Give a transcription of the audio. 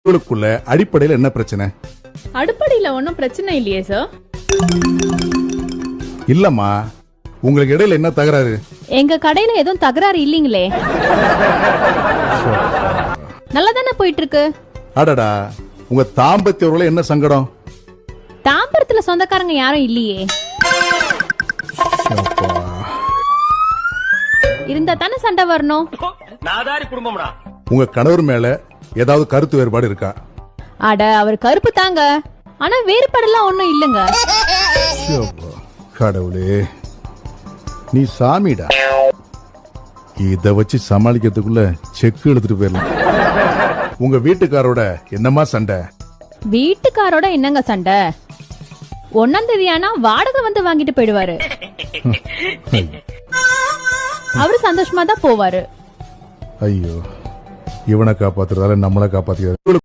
உங்களுக்குள்ள அடிப்படையில் என்ன பிரச்சனை? அடிப்படையில ஒன்னும் பிரச்சனை இல்லையே சார். இல்லம்மா, உங்களுக்கு இடையில என்ன தகராறு? எங்க கடையில எதுவும் தகராறு இல்லீங்களே. நல்லா தானே போயிட்டு இருக்கு. அடடா, உங்க தாம்பத்திய உறவுல என்ன சங்கடம்? தாம்பரத்துல சொந்தக்காரங்க யாரும் இல்லையே. இருந்தா தானே சண்டை வரணும். உங்க கணவர் மேல ஏதாவது கருத்து வேறுபாடு இருக்கா? அட, அவர் கருப்பு தாங்க, ஆனா வேறுபாடெல்லாம் ஒண்ணும் இல்லங்க. கடவுளே, நீ சாமிடா. இத வச்சு சமாளிக்கிறதுக்குள்ள செக்கு எடுத்துட்டு போயிடலாம். உங்க வீட்டுக்காரோட என்னமா சண்டை? வீட்டுக்காரோட என்னங்க சண்டை? 1ஆம் தேதி ஆனா வாடகை வந்து வாங்கிட்டு போயிடுவாரு. அவரு சந்தோஷமா தான் போவாரு. ஐயோ, இவனை காப்பாத்துறதால நம்மளை காப்பாத்திக்கிறாரு.